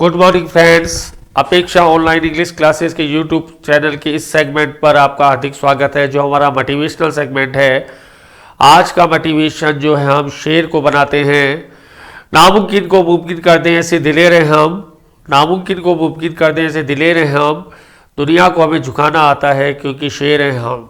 Good morning friends, अपेक्षा online English classes के YouTube channel के इस सेगमेंट पर आपका हार्दिक स्वागत है, जो हमारा मोटिवेशनल सेगमेंट है। आज का मोटिवेशन जो है, हम शेर को बनाते हैं। नामुमकिन को मुमकिन कर दें ऐसे दिलेर हैं हम, नामुमकिन को मुमकिन कर दें ऐसे दिलेर हैं हम। दुनिया को हमें झुकाना आता है क्योंकि शेर हैं हम।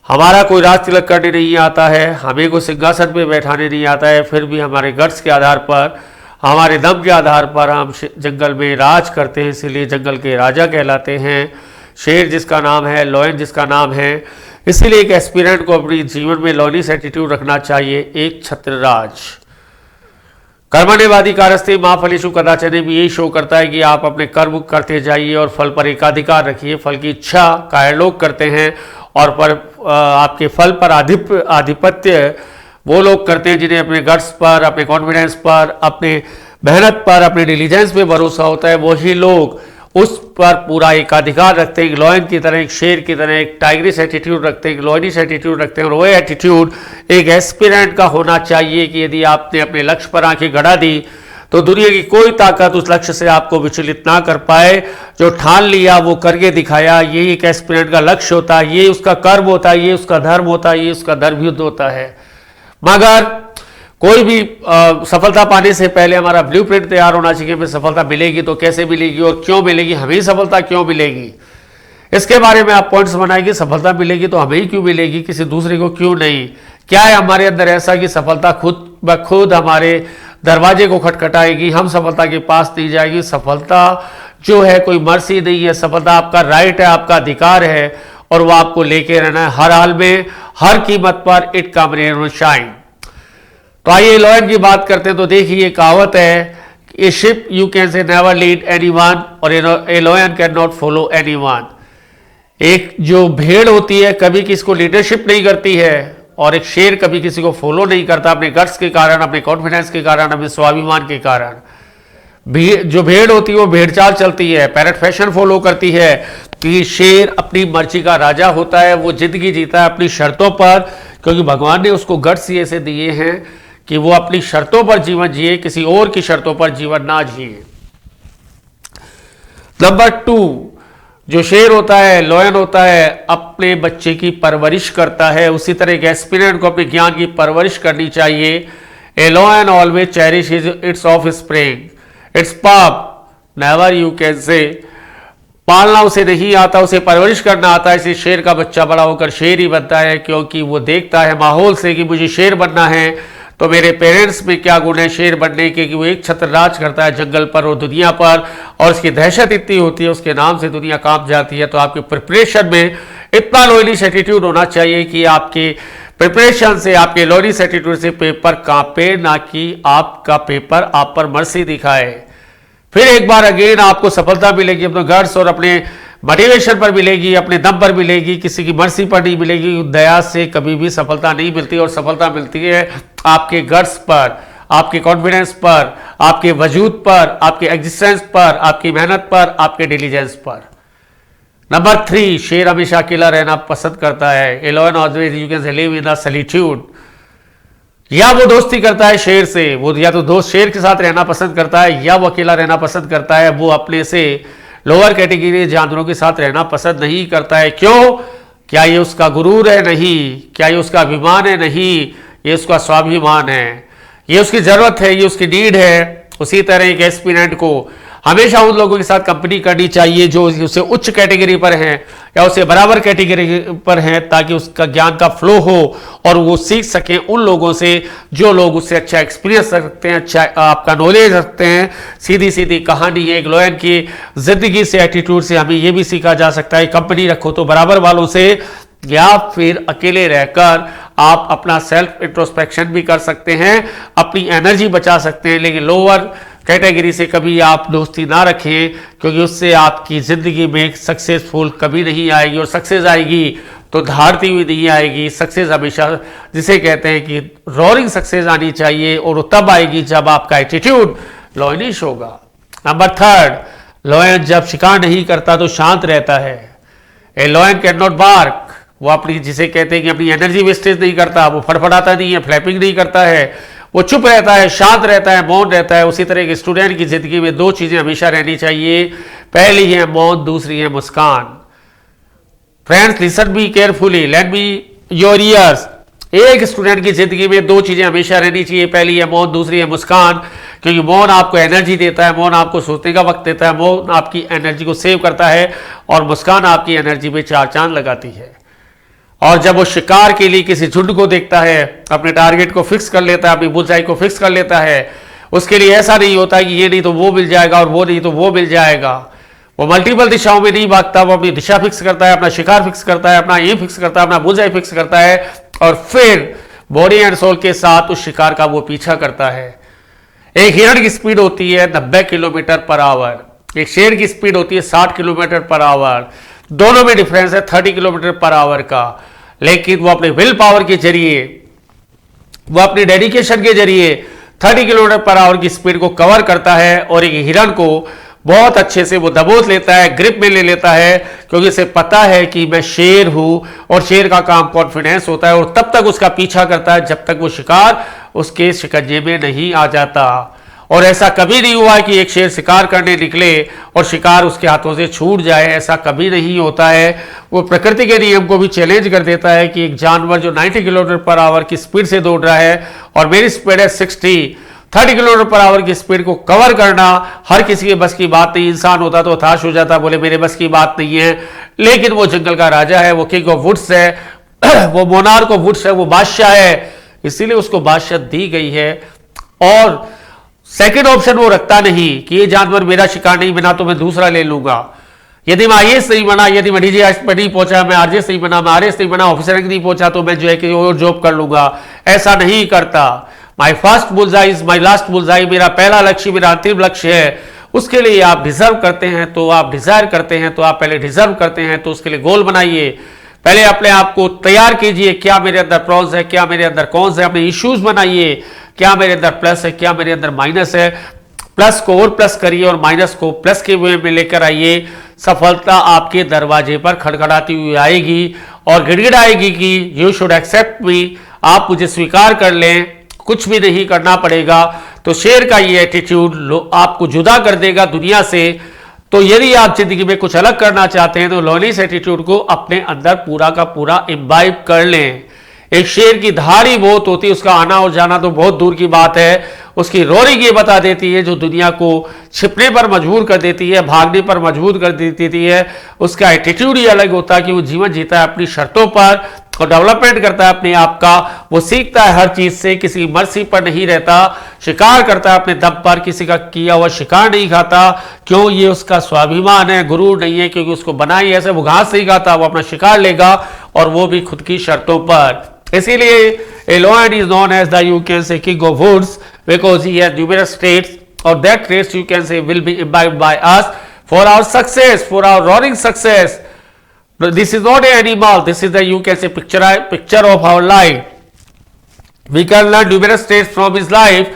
हमारा कोई राज तिलक करने नहीं आता है, हमें कोई सिंहासन पे बैठाने नहीं आता है, फिर भी हमारे गट्स के आधार पर, हमारे दम के आधार पर हम जंगल में राज करते हैं, इसलिए जंगल के राजा कहलाते हैं। शेर जिसका नाम है, लॉयन जिसका नाम है। इसीलिए एक एस्पिरेंट को अपनी जीवन में लॉयनिस एटीट्यूड रखना चाहिए। एक छत्रराज कर्मण्यवादी कारस्ते माँ फलेषु कदाचन भी यही शो करता है कि आप अपने कर्म करते जाइए और फल पर एकाधिकार रखिए। फल की इच्छा कायर लोग करते हैं और पर आपके फल पर आधिपत्य वो लोग करते हैं जिन्हें अपने गट्स पर, अपने कॉन्फिडेंस पर, अपने मेहनत पर, अपने डिलीजेंस पे भरोसा होता है। वही लोग उस पर पूरा एकाधिकार रखते हैं। एक लॉयन की तरह, एक शेर की तरह, एक टाइगरिस एटीट्यूड रखते हैं, एक लॉयनिश एटीट्यूड रखते हैं। और वो एटीट्यूड एक एस्पिरेंट का होना चाहिए कि यदि आपने अपने लक्ष्य पर आंखें गड़ा दी तो दुनिया की कोई ताकत उस लक्ष्य से आपको विचलित ना कर पाए। जो ठान लिया वो करके दिखाया, यही एक एस्पिरेंट का लक्ष्य होता है, ये उसका कर्म होता है, ये उसका धर्म होता है, ये उसका धर्मयुद्ध होता है। मगर कोई भी सफलता पाने से पहले हमारा ब्लूप्रिंट तैयार होना चाहिए। हमें सफलता मिलेगी तो कैसे मिलेगी और क्यों मिलेगी, हमें सफलता क्यों मिलेगी, इसके बारे में आप पॉइंट्स बनाएंगे। सफलता मिलेगी तो हमें ही क्यों मिलेगी, किसी दूसरे को क्यों नहीं। क्या है हमारे अंदर ऐसा कि सफलता खुद ब खुद हमारे दरवाजे को खटखटाएगी, हम सफलता के पास नहीं जाएगी। सफलता जो है कोई मर्सी नहीं है, सफलता आपका राइट है, आपका अधिकार है और वो आपको लेके रहना है हर हाल में, हर कीमत पर। इट कम रेन और शाइन। तो आइए लॉयन की बात करते हैं। तो देखिए, कहावत है, a sheep you can say never lead anyone और a lion can not follow anyone. एक जो भेड़ होती है कभी किसी को लीडरशिप नहीं करती है और एक शेर कभी किसी को फॉलो नहीं करता, अपने गट्स के कारण, अपने कॉन्फिडेंस के कारण, अपने स्वाभिमान के कारण। जो भेड़ होती है वो भेड़चाल चलती है, पैरेट फैशन फॉलो करती है। कि शेर अपनी मर्जी का राजा होता है, वो जिंदगी जीता है अपनी शर्तों पर, क्योंकि भगवान ने उसको गट्स ऐसे दिए हैं कि वो अपनी शर्तों पर जीवन जिए, किसी और की शर्तों पर जीवन ना जिए। नंबर 2, जो शेर होता है, लॉयन होता है, अपने बच्चे की परवरिश करता है। उसी तरह एक एस्पिरेंट को अपने ज्ञान की परवरिश करनी चाहिए। A lion always cherish its offspring its pup never you can say. पालना उसे नहीं आता, उसे परवरिश करना आता है। इसलिए शेर का बच्चा बड़ा होकर शेर ही बनता है, क्योंकि वो देखता है माहौल से कि मुझे शेर बनना है तो मेरे पेरेंट्स में क्या गुण है शेर बनने के, कि वो एक छत्र राज करता है जंगल पर और दुनिया पर, और उसकी दहशत इतनी होती है, उसके नाम से दुनिया कांप जाती है। तो आपके प्रिपरेशन में इतना लॉयनिश एटीट्यूड होना चाहिए कि आपके प्रिपरेशन से, आपके लॉयनिश एटीट्यूड से पेपर कांपे, ना कि आपका पेपर आप पर मर्सी दिखाए। फिर एक बार अगेन आपको सफलता मिलेगी, अपने गट्स और अपने मोटिवेशन पर मिलेगी, अपने दम पर मिलेगी, किसी की मर्सी पर नहीं मिलेगी। दया से कभी भी सफलता नहीं मिलती, और सफलता मिलती है आपके गट्स पर, आपके कॉन्फिडेंस पर, आपके वजूद पर, आपके एग्जिस्टेंस पर, आपकी मेहनत पर, आपके डिलीजेंस पर। नंबर 3, शेर हमेशा अकेला रहना पसंद करता है। A lion always you can say live in the solitude. या वो दोस्ती करता है शेर से, वो या तो दोस्त शेर के साथ रहना पसंद करता है, या वो अकेला रहना पसंद करता है। वो अपने से लोअर कैटेगरी जानवरों के साथ रहना पसंद नहीं करता है। क्यों? क्या ये उसका गुरूर है? नहीं। क्या ये उसका अभिमान है? नहीं। ये उसका स्वाभिमान है, ये उसकी जरूरत है, ये उसकी नीड है। उसी तरह एक एस्पिरेंट को हमेशा उन लोगों के साथ कंपनी करनी चाहिए जो उससे उच्च कैटेगरी पर हैं या उससे बराबर कैटेगरी पर हैं, ताकि उसका ज्ञान का फ्लो हो और वो सीख सकें उन लोगों से जो लोग उससे अच्छा एक्सपीरियंस रखते हैं, अच्छा आपका नॉलेज रखते हैं। सीधी सीधी कहानी है एक लॉयन की जिंदगी से, एटीट्यूड से हमें ये भी सीखा जा सकता है। कंपनी रखो तो बराबर वालों से, या फिर अकेले रहकर आप अपना सेल्फ इंट्रोस्पेक्शन भी कर सकते हैं, अपनी एनर्जी बचा सकते हैं। लेकिन लोअर कैटेगरी से कभी आप दोस्ती ना रखें, क्योंकि उससे आपकी ज़िंदगी में सक्सेसफुल कभी नहीं आएगी, और सक्सेस आएगी तो धारती हुई नहीं आएगी। सक्सेस हमेशा, जिसे कहते हैं कि रोरिंग सक्सेस आनी चाहिए, और वो तब आएगी जब आपका एटीट्यूड लॉयनिश होगा। नंबर 3, लॉयन जब शिकार नहीं करता तो शांत रहता है। A lion can not bark. वो अपनी, जिसे कहते हैं कि अपनी एनर्जी वेस्टेज नहीं करता, वो फड़फड़ाता नहीं है, फ्लैपिंग नहीं करता है, वो चुप रहता है, शांत रहता है, मौन रहता है। उसी तरह के स्टूडेंट की जिंदगी में दो चीजें हमेशा रहनी चाहिए, पहली है मौन, दूसरी है मुस्कान। Friends listen me carefully, lend me your ears. एक स्टूडेंट की जिंदगी में दो चीजें हमेशा रहनी चाहिए, पहली है मौन, दूसरी है मुस्कान। क्योंकि मौन आपको एनर्जी देता है, मौन आपको सोचने का वक्त देता है, मौन आपकी एनर्जी को सेव करता है, और मुस्कान आपकी एनर्जी में चार चांद लगाती है। और जब वो शिकार के लिए किसी झुंड को देखता है, अपने टारगेट को फिक्स कर लेता है, अपनी बुलसाई को फिक्स कर लेता है, उसके लिए ऐसा नहीं होता कि ये नहीं तो वो मिल जाएगा और वो नहीं तो वो मिल जाएगा। वो मल्टीपल दिशाओं में नहीं भागता, वो अपनी दिशा फिक्स करता है, अपना शिकार फिक्स करता है, अपना एम फिक्स करता है, अपना बुलसाई फिक्स करता है, और फिर बॉडी एंड सोल के साथ उस शिकार का वो पीछा करता है। एक हिरण की स्पीड होती है 90 किलोमीटर पर आवर, एक शेर की स्पीड होती है 60 किलोमीटर पर आवर। दोनों में डिफरेंस है 30 किलोमीटर पर आवर का। लेकिन वो अपने विल पावर के जरिए, वो अपने डेडिकेशन के जरिए 30 किलोमीटर पर आवर की स्पीड को कवर करता है, और एक हिरण को बहुत अच्छे से वो दबोच लेता है, ग्रिप में ले लेता है, क्योंकि उसे पता है कि मैं शेर हूं, और शेर का काम कॉन्फिडेंस होता है, और तब तक उसका पीछा करता है जब तक वो शिकार उसके शिकंजे में नहीं आ जाता। और ऐसा कभी नहीं हुआ कि एक शेर शिकार करने निकले और शिकार उसके हाथों से छूट जाए, ऐसा कभी नहीं होता है। वो प्रकृति के नियम को भी चैलेंज कर देता है कि एक जानवर जो 90 किलोमीटर पर आवर की स्पीड से दौड़ रहा है और मेरी स्पीड है 30 किलोमीटर पर आवर की स्पीड को कवर करना हर किसी के बस की बात नहीं। इंसान होता तो हताश हो जाता, बोले मेरे बस की बात नहीं है। लेकिन वो जंगल का राजा है, वो किंग ऑफ वुड्स है, वो मोनार्क ऑफ वुड्स है, वो बादशाह है, इसीलिए उसको बादशाह दी गई है। और सेकंड ऑप्शन वो रखता नहीं कि ये जानवर मेरा शिकार नहीं बना तो मैं दूसरा ले लूंगा। यदि मैं आईएएस नहीं बना, यदि मैं डीजीएस पर नहीं पहुंचा, मैं आरजेएस नहीं बना, मैं आरएस नहीं बना, ऑफिसर नहीं पहुंचा, तो मैं जो है कि और जॉब कर लूंगा, ऐसा नहीं करता। My first bullseye is my last bullseye, मेरा पहला लक्ष्य मेरा अंतिम लक्ष्य है। उसके लिए आप डिजर्व करते हैं तो आप डिजायर करते हैं तो आप पहले डिजर्व करते हैं, तो उसके लिए गोल बनाइए। पहले अपने आप को तैयार कीजिए, क्या मेरे अंदर प्रॉन्स है, क्या मेरे अंदर कॉन्स है, अपने इश्यूज बनाइए, क्या मेरे अंदर प्लस है, क्या मेरे अंदर माइनस है। प्लस को और प्लस करिए और माइनस को प्लस के वे में लेकर आइए। सफलता आपके दरवाजे पर खड़खड़ाती हुई आएगी और गिड़गिड़ाएगी कि यू शुड एक्सेप्ट मी, आप मुझे स्वीकार कर लें, कुछ भी नहीं करना पड़ेगा। तो शेर का ये एटीट्यूड आपको जुदा कर देगा दुनिया से। तो यदि आप जिंदगी में कुछ अलग करना चाहते हैं तो लॉयलिस एटीट्यूड को अपने अंदर पूरा का पूरा इम्बाइब कर लें। एक शेर की धारी बहुत होती है, उसका आना और जाना तो बहुत दूर की बात है। उसकी रोरिंग ये बता देती है जो दुनिया को छिपने पर मजबूर कर देती है, भागने पर मजबूर कर देती है। उसका एटीट्यूड ही अलग होता है कि वो जीवन जीता है अपनी शर्तों पर और डेवलपमेंट करता है अपने आप का। वो सीखता है हर चीज से, किसी मर्जी पर नहीं रहता, शिकार करता है अपने दम पर, किसी का किया हुआ शिकार नहीं खाता। क्यों? ये उसका स्वाभिमान है, गुरूर नहीं है, क्योंकि उसको बनाई ऐसे वो घास नहीं खाता, वो अपना शिकार लेगा और वो भी खुद की शर्तों पर। इसीलिए a lion is known as the, you can say, king of woods, because he has numerous traits, or that traits you can say will be imbibed by us for our success, for our roaring success. This is not an animal, this is the, you can say, picture of our life. We can learn numerous traits from his life.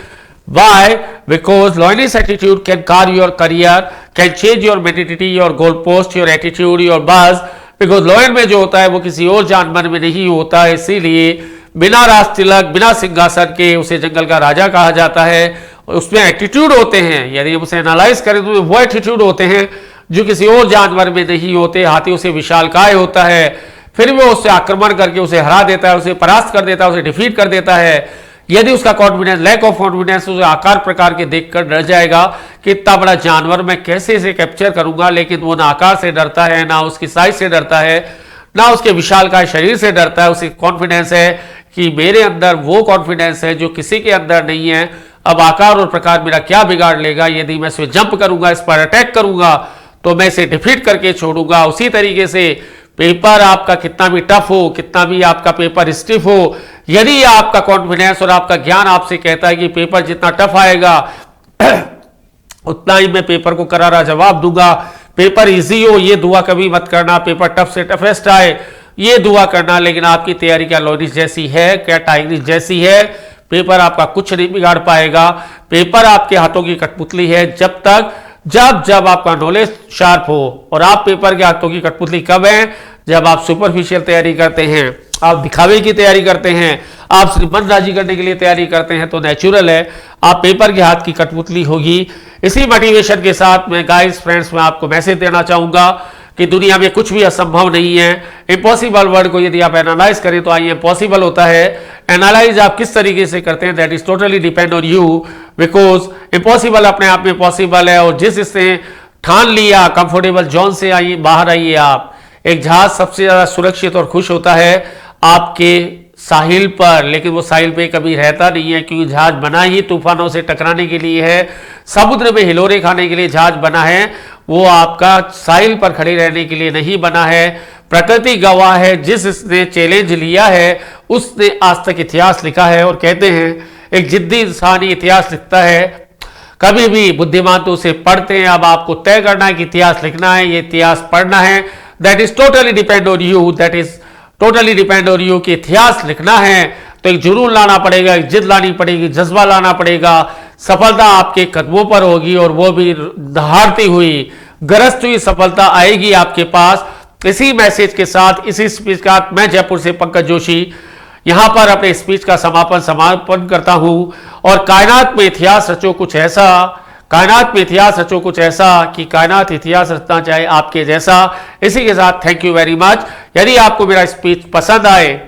Why? Because lioness attitude can carve your career, can change your mentality, your goalpost, your attitude, your buzz. Because lion में जो होता है वो किसी और जानवर में नहीं होता है। इसीलिए बिना राज तिलक, बिना सिंहासन के उसे जंगल का राजा कहा जाता है। उसमें एटीट्यूड होते हैं, यदि हम उसे एनालाइज करें तो वो एटीट्यूड होते हैं जो किसी और जानवर में नहीं होते। हाथी उसे विशालकाय होता है, फिर वो उससे आक्रमण करके उसे हरा देता है, उसे परास्त कर देता है, उसे डिफीट कर देता है। यदि उसका कॉन्फिडेंस, लैक ऑफ कॉन्फिडेंस उसे आकार प्रकार के देखकर डर जाएगा कि इतना बड़ा जानवर मैं कैसे इसे कैप्चर करूंगा। लेकिन वो ना आकार से डरता है, ना उसकी साइज से डरता है, ना उसके विशालकाय शरीर से डरता है। उसे कॉन्फिडेंस है कि मेरे अंदर वो कॉन्फिडेंस है जो किसी के अंदर नहीं है। अब आकार और प्रकार मेरा क्या बिगाड़ लेगा? यदि मैं इस पर जंप करूंगा, इस पर अटैक करूंगा तो मैं इसे डिफीट करके छोड़ूंगा। उसी तरीके से पेपर आपका कितना भी टफ हो, कितना भी आपका पेपर स्टिफ हो, यदि आपका कॉन्फिडेंस और आपका ज्ञान आपसे कहता है कि पेपर जितना टफ आएगा उतना ही मैं पेपर को करारा जवाब दूंगा, पेपर इजी हो ये दुआ कभी मत करना, पेपर टफ से टफेस्ट आए ये दुआ करना। लेकिन आपकी तैयारी क्या लॉयनिस जैसी है, क्या टाइग्रिस जैसी है? पेपर आपका कुछ नहीं बिगाड़ पाएगा। पेपर आपके हाथों की कठपुतली है जब आपका नॉलेज शार्प हो। और आप पेपर के हाथों की कठपुतली कब है? जब आप सुपरफिशियल तैयारी करते हैं, आप दिखावे की तैयारी करते हैं, आप सिर्फ मन राजी करने के लिए तैयारी करते हैं, तो नेचुरल है आप पेपर के हाथ की कठपुतली होगी। इसी मोटिवेशन के साथ मैं गाइस फ्रेंड्स में आपको मैसेज देना चाहूंगा कि दुनिया में कुछ भी असंभव नहीं है। इम्पॉसिबल वर्ड को यदि आप एनालाइज करें तो आइए पॉसिबल होता है। एनालाइज आप किस तरीके से करते हैं that is totally depend on you, because impossible अपने आप में पॉसिबल है। और जिसने ठान लिया कंफर्टेबल जोन से आइए बाहर आइए आप। एक जहाज सबसे ज्यादा सुरक्षित और खुश होता है आपके साहिल पर, लेकिन वो साहिल पे कभी रहता नहीं है, क्योंकि जहाज बना ही तूफानों से टकराने के लिए है, समुद्र में हिलोरे खाने के लिए जहाज बना है, वो आपका साहिल पर खड़े रहने के लिए नहीं बना है। प्रकृति गवाह है, जिसने चैलेंज लिया है उसने आज तक इतिहास लिखा है। और कहते हैं एक जिद्दी इंसान ही इतिहास लिखता है, कभी भी बुद्धिमान तो उसे पढ़ते हैं। अब आपको तय करना है कि इतिहास लिखना है, ये इतिहास पढ़ना है। That is totally depend on you, that is totally depend on you कि इतिहास लिखना है तो एक जुनून लाना पड़ेगा, एक जिद लानी पड़ेगी, जज्बा लाना पड़ेगा। सफलता आपके कदमों पर होगी और वो भी दहाड़ती हुई, गरजती हुई सफलता आएगी आपके पास। इसी मैसेज के साथ, इसी स्पीच का मैं जयपुर से पंकज जोशी यहां पर अपने स्पीच का समापन करता हूं। और कायनात में इतिहास रचो कुछ ऐसा, कायनात में इतिहास रचो कुछ ऐसा कि कायनात इतिहास रचना चाहे आपके जैसा। इसी के साथ थैंक यू वेरी मच। यदि आपको मेरा स्पीच पसंद आए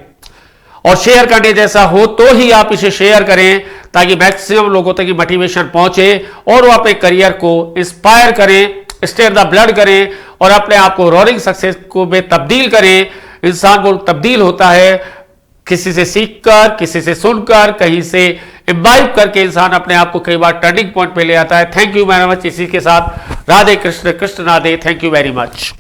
और शेयर करने जैसा हो तो ही आप इसे शेयर करें, ताकि मैक्सिमम लोगों तक मोटिवेशन पहुंचे और वो अपने करियर को इंस्पायर करें, स्टेयर द ब्लड करें और अपने आप को रोरिंग सक्सेस को में तब्दील करें। इंसान को तब्दील होता है किसी से सीखकर, किसी से सुनकर, कहीं से इम्बाइब करके इंसान अपने आप को कई बार टर्निंग पॉइंट पे ले आता है। Thank you very much. इसी के साथ Radhe Krishna, Krishna Radhe. Thank you very much.